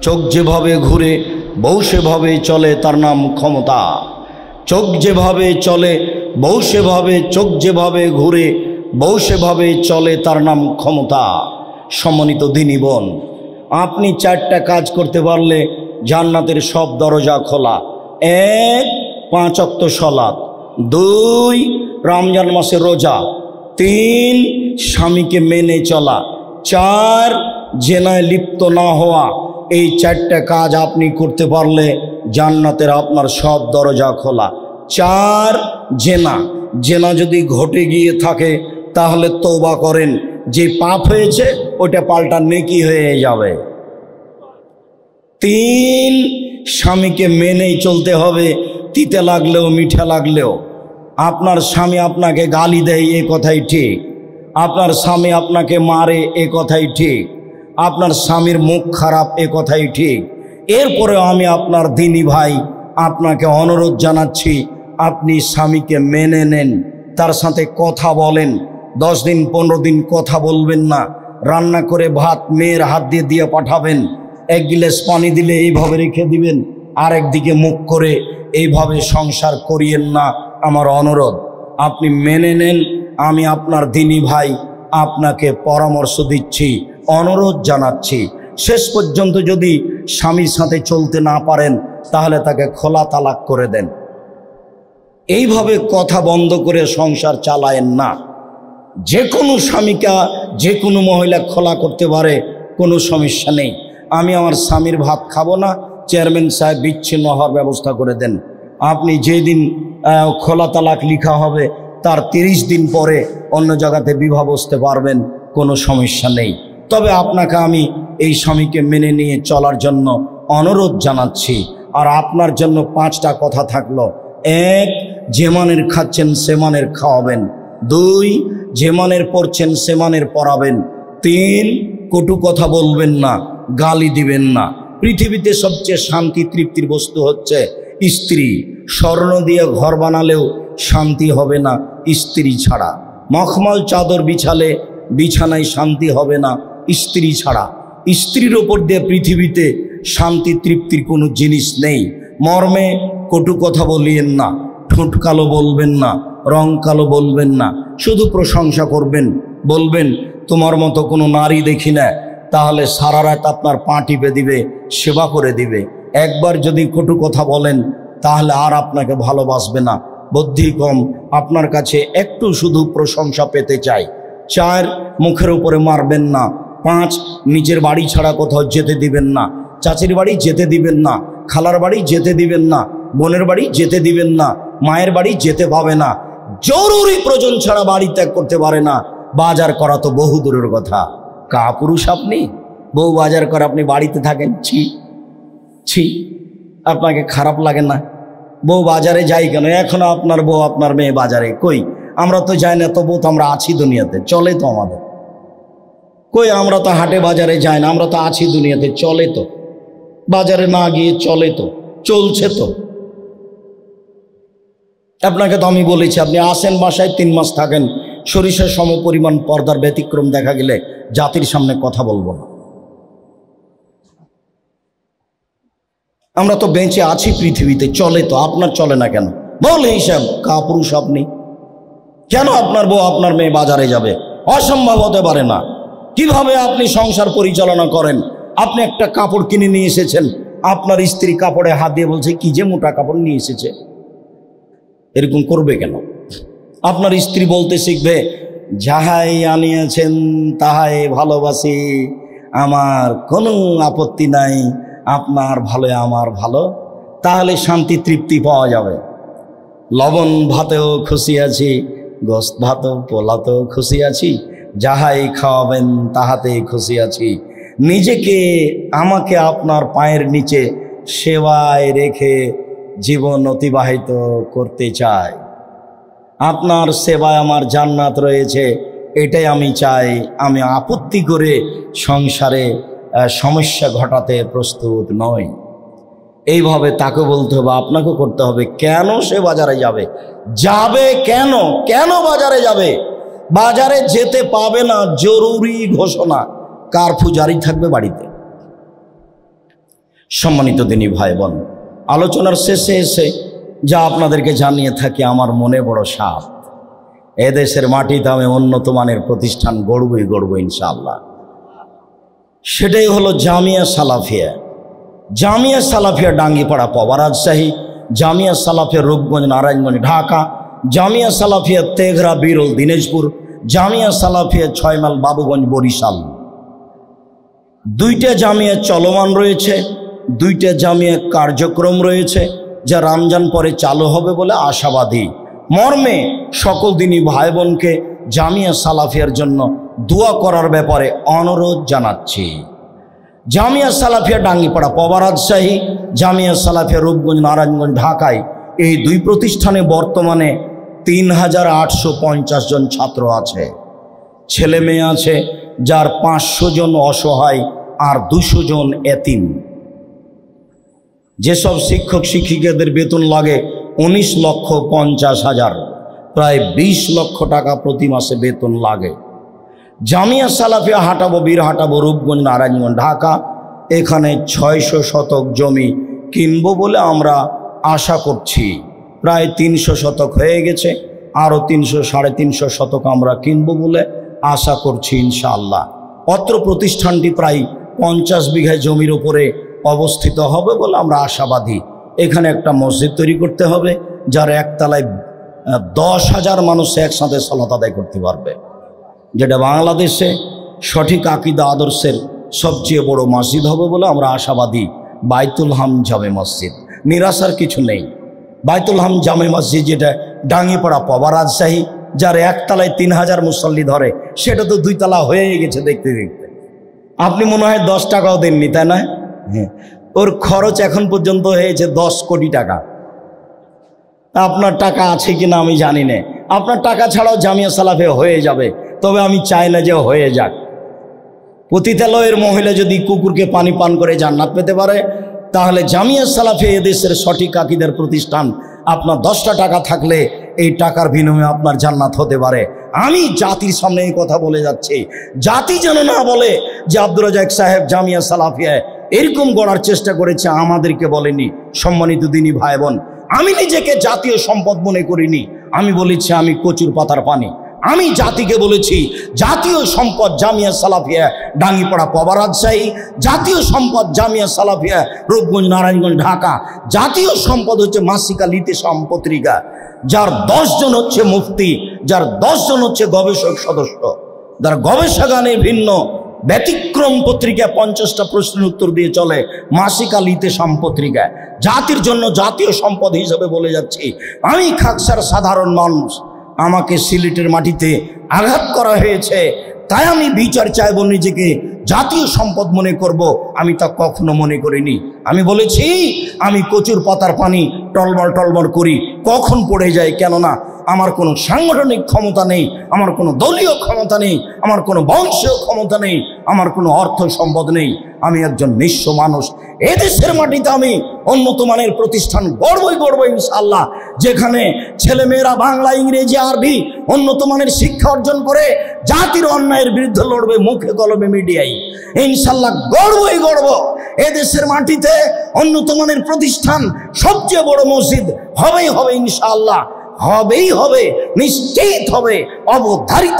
চোখ যেভাবে ঘুরে বউ সেভাবে চলে, তার নাম ক্ষমতা। চোখ যেভাবে চলে বউ সেভাবে, চোখ যেভাবে ঘুরে বউ সেভাবে চলে, তার নাম ক্ষমতা। সম্মানিত দিনী বোন, আপনি 4টা কাজ করতে পারলে জান্নাতের সব দরজা খোলা। 1, 5 ওয়াক্ত সালাত। 2, রমজান মাসে রোজা। 3, স্বামীকে মেনে চলা। 4, জেনায় লিপ্ত না হওয়া। এই 4টা কাজ আপনি করতে পারলে জান্নাতের আপনার সব দরজা খোলা। 4, জেনা যদি ঘটে গিয়ে থাকে তাহলে তওবা করেন, যে পাপ হয়েছে ওটা পাল্টা নেকি হয়ে যাবে। 3, স্বামীকে মেনেই চলতে হবে, তিতে লাগলেও মিঠা লাগলেও। আপনার স্বামী আপনাকে গালি দেয় এ কথাই ঠিক, আপনার স্বামী আপনাকে মারে এ কথাই ঠিক, আপনার স্বামীর মুখ খারাপ এ কথাই ঠিক। এরপরেও আমি আপনার দিনী ভাই আপনাকে অনুরোধ জানাচ্ছি, আপনি স্বামীকে মেনে নেন, তার সাথে কথা বলেন। 10 দিন 15 দিন কথা বলবেন না। রান্না করে ভাত মেয়ের হাত দিয়ে দিয়ে পাঠাবেন, 1 গ্লাস পানি দিলে এইভাবে রেখে দিবেন, আর একদিকে মুখ করে এইভাবে সংসার করিয়েন না। আমার অনুরোধ আপনি মেনে নেন। আমি আপনার দিনী ভাই আপনাকে পরামর্শ দিচ্ছি, অনুরোধ জানাচ্ছি। শেষ পর্যন্ত যদি স্বামীর সাথে চলতে না পারেন তাহলে তাকে খোলা তালাক করে দেন। এইভাবে কথা বন্ধ করে সংসার চালায়েন না। যে কোনো স্বামীকে যে কোনো মহিলা খোলা করতে পারে, কোনো সমস্যা নেই। আমি আমার স্বামীর ভাত খাবো না, চেয়ারম্যান সাহেব বিচ্ছিন্ন হওয়ার ব্যবস্থা করে দেন। আপনি যেদিন খোলা তালাক লিখা হবে তার 30 দিন পরে অন্য জায়গাতে বিবাহ বসতে পারবেন, কোনো সমস্যা নেই। তবে আপনাকে আমি এই স্বামীকে মেনে নিয়ে চলার জন্য অনুরোধ জানাচ্ছি। আর আপনার জন্য 5টা কথা থাকলো। 1, যে মানের খাচ্ছেন সে মানের খাওয়াবেন। 2, যে মানের পড়ছেন সে মানের পড়াবেন। 3, কটু কথা বলবেন না, গালি দিবেন না। পৃথিবীতে সবচেয়ে শান্তি তৃপ্তির বস্তু হচ্ছে স্ত্রী। স্বর্ণ দিয়ে ঘর বানালেও শান্তি হবে না স্ত্রী ছাড়া। মখমল চাদর বিছালে বিছানায় শান্তি হবে না স্ত্রী ছাড়া। স্ত্রীর ওপর দিয়ে পৃথিবীতে শান্তি তৃপ্তির কোনো জিনিস নেই। মর্মে কটু কথা বলিয়েন না, ঠোঁট কালো বলবেন না, রং কালো বলবেন না, শুধু প্রশংসা করবেন। বলবেন তোমার মতো কোনো নারী দেখি না, তাহলে সারা রাত আপনার পা টিপে দিবে, সেবা করে দিবে। একবার যদি কটু কথা বলেন তাহলে আর আপনাকে ভালোবাসবে না। বুদ্ধি কম, আপনার কাছে একটু শুধু প্রশংসা পেতে চাই। 4, মুখের উপরে মারবেন না। 5, নিজের বাড়ি ছাড়া কোথাও যেতে দিবেন না। চাচির বাড়ি যেতে দিবেন না, খালার বাড়ি যেতে দিবেন না, বোনের বাড়ি যেতে দিবেন না, মায়ের বাড়ি যেতে পাবে না। জরুরি প্রয়োজন ছাড়া বাড়ি ত্যাগ করতে পারে না। বাজার করা তো বহু দূরের কথা। কাপুরুষ আপনি, বউ বাজার করে আপনি বাড়িতে থাকেন, ছি ছি, আপনাকে খারাপ লাগে না? বউ বাজারে যাই কেন? এখনো আপনার বউ আপনার মেয়ে বাজারে কই? আমরা তো যাই না, তবু তো আমরা আছি দুনিয়াতে, চলে তো আমাদের। কই আমরা তো হাটে বাজারে যাই না, আমরা তো আছি দুনিয়াতে, চলে তো। বাজারে না গিয়ে চলে তো, চলছে তো। আপনাকে তো আমি বলেছি আপনি আসেন বাসায় 3 মাস থাকেন, সরিষার সমপরিমাণ পর্দার ব্যতিক্রম দেখা গেলে জাতির সামনে কথা বলবো না। আমরা তো বেঁচে আছি পৃথিবীতে, চলে তো। আপনার চলে না কেন? বলে হিসাব, কাপুরুষ আপনি। কেন আপনার বউ আপনার মেয়ে বাজারে যাবে? অসম্ভব হতে পারে না। কিভাবে আপনি সংসার পরিচালনা করেন? আপনি একটা কাপড় কিনে নিয়ে এসেছেন, আপনার স্ত্রী কাপড়ে হাত দিয়ে বলছে কি যে মোটা কাপড় নিয়ে এসেছে। এরকম করবে কেন? আপনার স্ত্রী বলতে শিখবে যাহাই আনিয়েছেন তাহাই ভালোবাসি, আমার কোনো আপত্তি নাই, আপনার ভালো আমার ভালো। তাহলে শান্তি তৃপ্তি পাওয়া যাবে। লবণ ভাতেও খুশি আছি, গোস্ত ভাতও পোলাতেও খুশি আছি, যাহাই খাওয়াবেন তাহাতেই খুশি আছি। নিজেকে আমাকে আপনার পায়ের নিচে সেবায় রেখে জীবন অতিবাহিত করতে চাই। আপনার সেবায় আমার জান্নাত রয়েছে, এটাই আমি চাই। আমি আপত্তি করে সংসারে সমস্যা ঘটাতে প্রস্তুত নই। এইভাবে তাকে বলতে হবে, আপনাকে করতে হবে। কেন সে বাজারে যাবে? যাবে কেন? কেন বাজারে যাবে? বাজারে যেতে পাবে না, জরুরি ঘোষণা, কারফিউ জারি থাকবে বাড়িতে। সম্মানিত দিনী ভাই বোন, আলোচনার শেষে এসে যা আপনাদেরকে জানিয়ে থাকি, আমার মনে বড় সাধ। এদেশের মাটিতে আমি উন্নত মানের প্রতিষ্ঠান গড়ব ইনশাআল্লাহ। সেটাই হলো জামিয়া সালাফিয়া। জামিয়া সালাফিয়া ডাঙ্গিপাড়া পাওয়া রাজশাহী, জামিয়া সালাফিয়া রূপগঞ্জ নারায়ণগঞ্জ ঢাকা, জামিয়া সালাফিয়া তেঘরা বিরল দিনাজপুর, জামিয়া সালাফিয়া 6 মাইল বাবুগঞ্জ বরিশাল। 2টা জামিয়া চলমান রয়েছে, 2টা জামিয়া কার্যক্রম রয়েছে, যা রমজান পরে চালু হবে বলে আশাবাদী। মর্মে সকল দিনী ভাই বোনকে জামিয়া সালাফিয়ার জন্য দোয়া করার ব্যাপারে অনুরোধ জানাচ্ছি। জামিয়া সালাফিয়া ডাঙ্গিপাড়া পাওয়া রাজশাহী, জামিয়া সালাফিয়া রূপগঞ্জ নারায়ণগঞ্জ ঢাকায়, এই 2 প্রতিষ্ঠানে বর্তমানে 3850 জন ছাত্র আছে, ছেলে মেয়ে আছে, যার 500 জন অসহায় আর 200 জন এতিম। যেসব শিক্ষক শিক্ষিকাদের বেতন লাগে 19,50,000, প্রায় 20 লক্ষ টাকা প্রতি মাসে বেতন লাগে। জামিয়া সালাফিয়া হাটাবো বীরহাটাবো রূপগঞ্জ নারায়ণগঞ্জ ঢাকা, এখানে 600 শতক জমি কিনবো বলে আমরা আশা করছি। প্রায় 300 শতক হয়ে গেছে, আরও 300-350 শতক আমরা কিনবো বলে আশা করছি ইনশাআল্লাহ। অত্র প্রতিষ্ঠানটি প্রায় 50 বিঘা জমির উপরে অবস্থিত হবে বলে আমরা আশাবাদী। এখানে একটা মসজিদ তৈরি করতে হবে, যার একতলায় 10,000 মানুষ একসাথে সালাত আদায় করতে পারবে, যেটা বাংলাদেশে সঠিক আকীদা আদর্শের সবচেয়ে বড় মসজিদ হবে বলে আমরা আশাবাদী। বাইতুল হাম জামে মসজিদ, নিরাশার কিছু নেই। বাইতুল হাম জামে মসজিদ যেটা ডাঙ্গিপাড়া পাওয়া রাজশাহী, যার একতলায় 3000 মুসল্লি ধরে, সেটা তো 2 তলা হয়ে গেছে দেখতে দেখতে। আপনি মনে হয় 10 টাকাও দেননি, তাই না? হ্যাঁ, ওর খরচ এখন পর্যন্ত হয়েছে 10 কোটি টাকা। আপনার টাকা আছে কিনা আমি জানি না, আপনার টাকা ছাড়াও জামিয়া সালাফিয়া হয়ে যাবে, তবে আমি চাই না যে হয়ে যাক। পতিতালয়ের মহিলা যদি কুকুরকে পানি পান করে জান্নাত পেতে পারে, তাহলে জামিয়া সালাফিয়া এদেশের সঠিক আকীদার প্রতিষ্ঠান। আপনার 10টা টাকা থাকলে এই টাকার বিনিময়ে আপনার জান্নাত হতে পারে। আমি জাতির সামনে এই কথা বলে যাচ্ছি, জাতি যেন না বলে যে আব্দুর রাজ্জাক সাহেব জামিয়া সালাফিয়া এরকম গড়ার চেষ্টা করেছে, আমাদেরকে বলেনি। সম্মানিত দিনী ভাই বোন, আমি নিজেকে জাতীয় সম্পদ মনে করিনি, আমি বলেছি আমি কচুর পাতার পানি। আমি জাতিকে বলেছি জাতীয় সম্পদ জামিয়া সালাফিয়া ডাঙ্গিপাড়া পাওয়া রাজশাহী, জাতীয় সম্পদ জামিয়া সালাফিয়া রূপগঞ্জ নারায়ণগঞ্জ ঢাকা, জাতীয় সম্পদ হচ্ছে মাসিক আল ইতিসাম পত্রিকা, যার 10 জন হচ্ছে মুফতি, যার 10 জন হচ্ছে গবেষক সদস্য, যার গবেষণাগানে ভিন্ন ব্যতিক্রম পত্রিকা 50টা প্রশ্নের উত্তর দিয়ে চলে, মাসিক আল ইতিসাম পত্রিকা। জাতির জন্য জাতীয় সম্পদ হিসেবে বলে যাচ্ছি। আমি খাকসার সাধারণ মানুষ, আমাকে সিলেটের মাটিতে আঘাত করা হয়েছে, তাই আমি বিচার চাইব, নিজেকে জাতীয় সম্পদ মনে করব। আমি তা কখনো মনে করিনি। আমি বলেছি আমি কচুর পাতার পানি টলমল করি, কখন পড়ে যায়। কেননা আমার কোনো সাংগঠনিক ক্ষমতা নেই, আমার কোনো দলীয় ক্ষমতা নেই, আমার কোনো বংশীয় ক্ষমতা নেই, আমার কোনো অর্থ সম্পদ নেই। আমি একজন নিঃস্ব মানুষ। এদেশের মাটিতে আমি উন্নত মানের প্রতিষ্ঠান গড়ব ইনশাআল্লাহ, যেখানে ছেলেমেয়েরা বাংলা, ইংরেজি, আরবি উন্নত মানের শিক্ষা অর্জন করে জাতির অন্যায়ের বিরুদ্ধে লড়বে মুখে কলমে মিডিয়ায়। ইনশাআল্লাহ গড়ব। এদেশের মাটিতে উন্নত মানের প্রতিষ্ঠান, সবচেয়ে বড় মসজিদ হবেই হবে ইনশাআল্লাহ, হবে, নিশ্চিত হবে, অবধারিত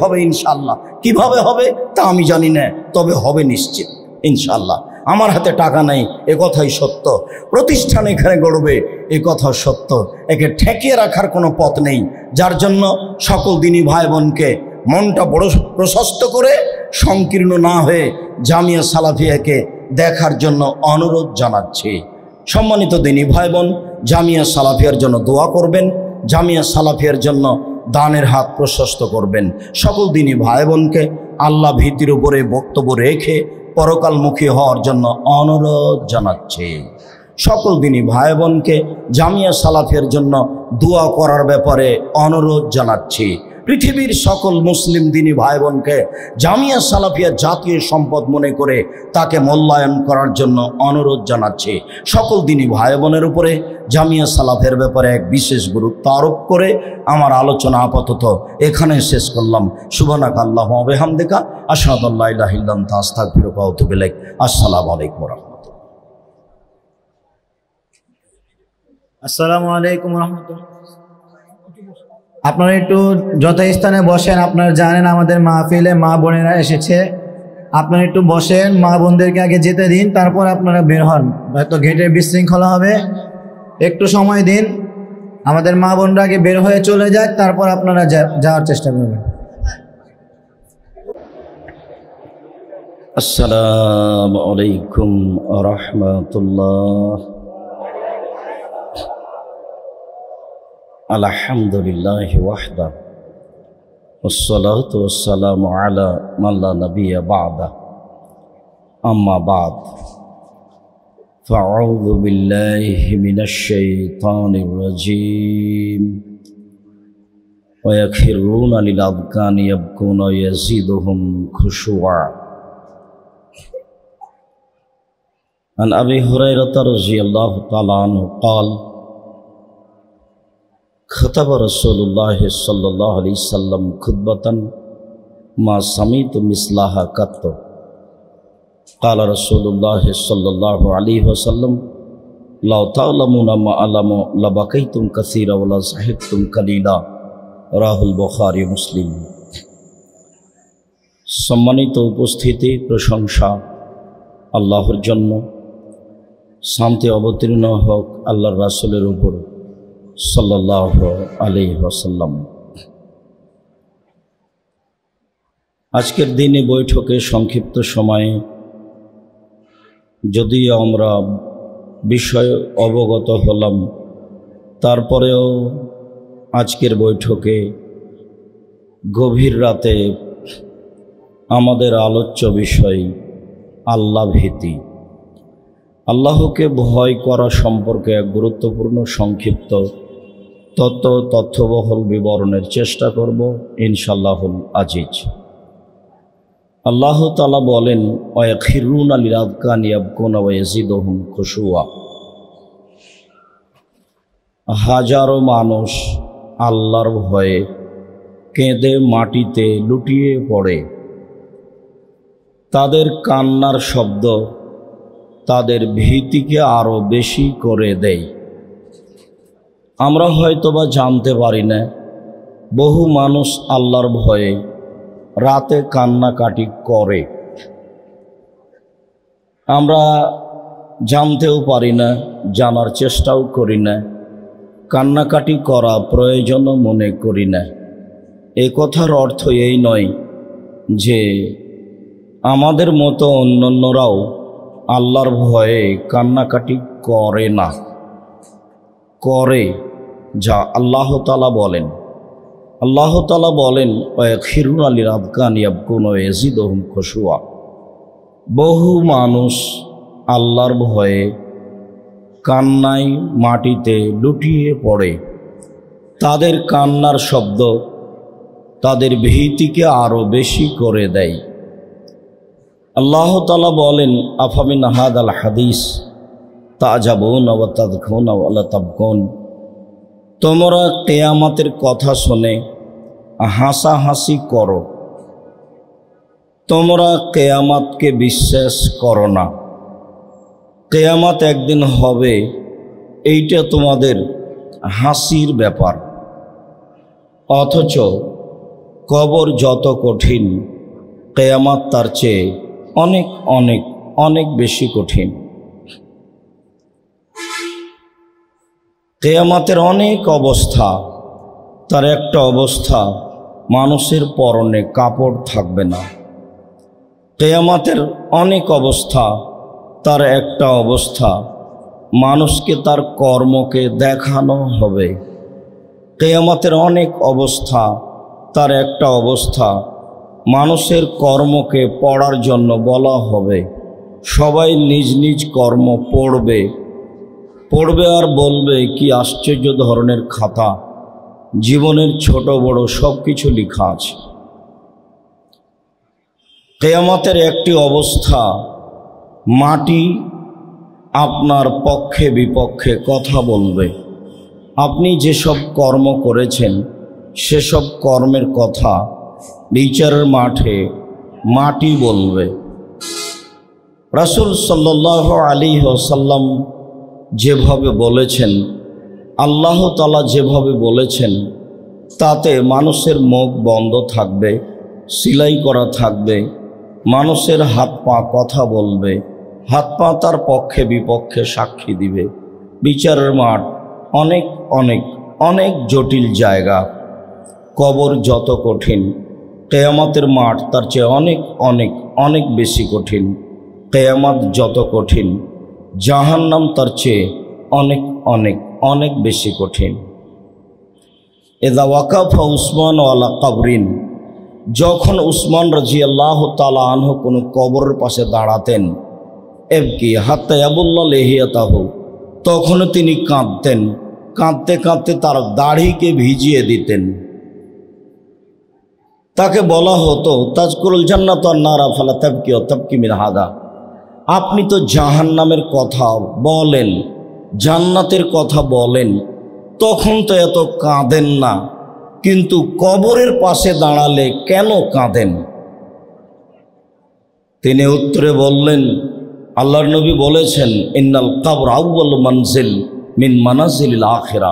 হবে ইনশাআল্লাহ। কিভাবে হবে তা আমি জানি না, তবে হবে নিশ্চিত ইনশাআল্লাহ। আমার হাতে টাকা নাই, এ কথাই সত্য। প্রতিষ্ঠান এখানে গড়বে, এ কথা সত্য। একে ঠেকিয়ে রাখার কোনো পথ নেই, যার জন্য সকল দিনী ভাই বোনকে মনটা বড় প্রশস্ত করে সংকীর্ণ না হয়ে জামিয়া সালাফিয়াকে দেখার জন্য অনুরোধ জানাচ্ছি। সম্মানিত দিনী ভাই বোন, জামিয়া সালাফিয়ার জন্য দোয়া করবেন, জামিয়া সালাফিয়ার জন্য দানের হাত প্রশস্ত করবেন। সকল দিনী ভাই বোনকে আল্লাহ ভীতির উপরে বক্তব্য রেখে পরকালমুখী হওয়ার জন্য অনুরোধ জানাচ্ছি। সকল দিনী ভাই বোনকে জামিয়া সালাফিয়ার জন্য দোয়া করার ব্যাপারে অনুরোধ জানাচ্ছি। পৃথিবীর সকল মুসলিম দিনী ভাই বোনকে জামিয়া সালাফিয়া জাতীয় সম্পদ মনে করে তাকে মূল্যায়ন করার জন্য অনুরোধ জানাচ্ছি। সকল দিনী ভাই বোনের উপরে জামিয়া সালাফের ব্যাপারে এক বিশেষ গুরুত্ব আরোপ করে আমার আলোচনা আপাতত এখানে শেষ করলাম। সুবহানাকা আল্লাহুম্মা ওয়া বিহামদিকা আশহাদু আল্লা ইলাহা ইল্লা আনতা আস্তাগফিরুকা ওয়া আতুবু ইলাইক। আসসালামু আলাইকুম ওয়া রাহমাতুল্লাহ। আসসালামু আলাইকুম রহমতুল্লাহ। আপনারা একটু যথাস্থানে বসেন। আপনারা জানেন আমাদের মাহফিলে মা বোনেরা এসেছে, আপনারা একটু বসেন, মা বোনদেরকে আগে যেতে দিন, তারপর আপনারা বের হন, হয়তো গেটের বিশৃঙ্খলা হবে। একটু সময় দিন, আমাদের মা বোনরা আগে বের হয়ে চলে যায়, তারপর আপনারা যাওয়ার চেষ্টা করবেন। আসসালামু আলাইকুম ওয়া রাহমাতুল্লাহ। আলহামদুলিল্লাহি ওয়াহদা ওয়াসসালাতু ওয়াসসালামু আলা মান লা নাবিয়্যা বা'দা, আম্মা বা'দ। ফাআউযু বিল্লাহি মিনাশ শাইতানির রাজীম। ওয়া ইয়াখিরুনা লিল আযকানি ইয়াবকুনা ওয়া ইয়াজিদুহুম খুশুআ। عن أبي هريرة رضي الله تعالى عنه قال خطب رسول الله صلى الله عليه وسلم خطبة ما سمعت مثلها قط. قال رسول الله صلى الله عليه وسلم لو تعلمون ما أعلم لبكيتم كثيرا ولا ضحكتم قليلا. রাহ বুখারী মুসলিম। সম্মানিত উপস্থিতি, প্রশংসা আল্লাহর জন্য, শান্তি অবতীর্ণ হোক আল্লাহর রাসূলের উপর সাল্লাল্লাহু আলাইহি ওয়াসাল্লাম। আজকের দিনে বৈঠকে সংক্ষিপ্ত সময়ে যদিও আমরা বিষয় অবগত হলাম, তারপরেও আজকের বৈঠকে গভীর রাতে আমাদের আলোচ্য বিষয় আল্লাহ ভীতি। আল্লাহকে ভয় করা সম্পর্কে এক গুরুত্বপূর্ণ সংক্ষিপ্ত তথ্যবহুল বিবরণের চেষ্টা করব ইনশাআল্লাহুল আজিজ। আল্লাহ তাআলা বলেন, ওয়ায়াখিরুনা লিল আযকানি ইয়াবকুনা ওয়া ইয়াজিদুহুম খুশুআ। হাজারো মানুষ আল্লাহর ভয়ে কেঁদে মাটিতে লুটিয়ে পড়ে। তাদের কান্নার শব্দ তাদের ভীতিকে আরো বেশি করে দেয়। আমরা হয়তোবা জানতে পারি না, বহু মানুষ আল্লাহর ভয়ে রাতে কান্নাকাটি করে। আমরা জানতেও পারি না, জানার চেষ্টাও করি না, কান্নাকাটি করা প্রয়োজনও মনে করি না। এই কথার অর্থ এই নয় যে আমাদের মতো অন্যান্যরাও আল্লাহর ভয়ে কান্নাকাটি করে না, করে, যা আল্লাহ তাআলা বলেন। আল্লাহ তাআলা বলেন, ওয়ায়াখিরুনা লিল আযকানি ইয়াবকুনা ওয়া ইয়াজিদুহুম খুশুআ। বহু মানুষ আল্লাহর ভয়ে কান্নায় মাটিতে লুটিয়ে পড়ে। তাদের কান্নার শব্দ তাদের ভীতিকে আরো বেশি করে দেয়। আল্লাহ তাআলা বলেন, আফামিন হাদাল হাদিস তাজাবুনা ওয়া তাযকুনা ওয়া লা তাবকুন। তোমরা কিয়ামতের কথা শুনে হাসাহাসি করো, তোমরা কিয়ামতকে বিশ্বাস করো না। কিয়ামত একদিন হবে, এইটা তোমাদের হাসির ব্যাপার। অথচ কবর যত কঠিন, কিয়ামত তার চেয়ে অনেক অনেক অনেক বেশি কঠিন। কিয়ামতের অনেক অবস্থা, তার একটা অবস্থা মানুষের পরনে কাপড় থাকবে না। কিয়ামতের অনেক অবস্থা, তার একটা অবস্থা মানুষকে তার কর্মকে দেখানো হবে। কিয়ামতের অনেক অবস্থা, তার একটা অবস্থা মানুষের কর্মকে পড়ার জন্য বলা হবে। সবাই নিজ নিজ কর্ম পড়বে, পড়বে আর বলবে, কি আশ্চর্য ধরনের খাতা, জীবনের ছোট বড় সব কিছু লেখা আছে। কিয়ামতের একটি অবস্থা, মাটি আপনার পক্ষে বিপক্ষে কথা বলবে। আপনি যেসব কর্ম করেছেন সেসব কর্মের কথা বিচারের মাঠে মাটি বলবে। রাসূল সাল্লাল্লাহু আলাইহি ওয়াসাল্লাম যেভাবে বলেছেন, আল্লাহ তাআলা যেভাবে বলেছেন তাতে মানুষের মুখ বন্ধ থাকবে, সেলাই করা থাকবে, মানুষের হাত পা কথা বলবে, হাত পা তার পক্ষে বিপক্ষে সাক্ষী দিবে। বিচারের মাঠ অনেক অনেক অনেক জটিল জায়গা। কবর যত কঠিন, কিয়ামতের মাঠ তার চেয়ে অনেক অনেক অনেক বেশি কঠিন। কিয়ামত যত কঠিন, জাহান্নাম তার চেয়ে অনেক অনেক অনেক বেশি কঠিন। এদা ওয়াকাফা উসমান আলা কাবরিন, যখন উসমান রাদিয়াল্লাহু তাআলা আনহু কোনো কবরের পাশে দাঁড়াতেন, এবকি হাত্তা ইয়াবুল্লা লিহিয়াতাহু, তখন তিনি কাঁদতেন, কাঁদতে কাঁদতে তার দাড়িকে ভিজিয়ে দিতেন। তাকে বলা হতো তাজকুরুল জান্নাত ওয়ান নারা ফালা তাবকি ওয়া তাবকি মিন হাদা, আপনি তো জাহান্নামের কথা বলেন, জান্নাতের কথা বলেন, তখন তো এত কাঁদেন না, কিন্তু কবরের পাশে দাঁড়ালে কেন কাঁদেন? তিনি উত্তরে বললেন, আল্লাহর নবী বলেছেন, ইন্নাল কবর আউয়াল মানজিল মিন মানাজিলিল আখিরা,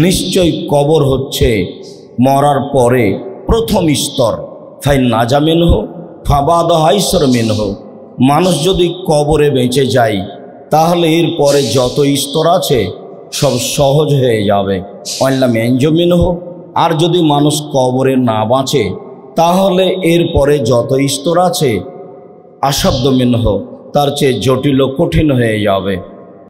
নিশ্চয় কবর হচ্ছে মরার পরে প্রথম স্তর। ফাইন নাজা মিনহু ফাবাদা হাইসর মিনহু, মানুষ যদি কবরে বেঁচে যায় তাহলে এর পরে যত স্তর আছে সব সহজ হয়ে যাবে। অল্লাম এনজো মিনহু, আর যদি মানুষ কবরে না বাঁচে তাহলে এর পরে যত স্তর আছে আসাধ্য মিনহু, তার চেয়ে জটিল ও কঠিন হয়ে যাবে।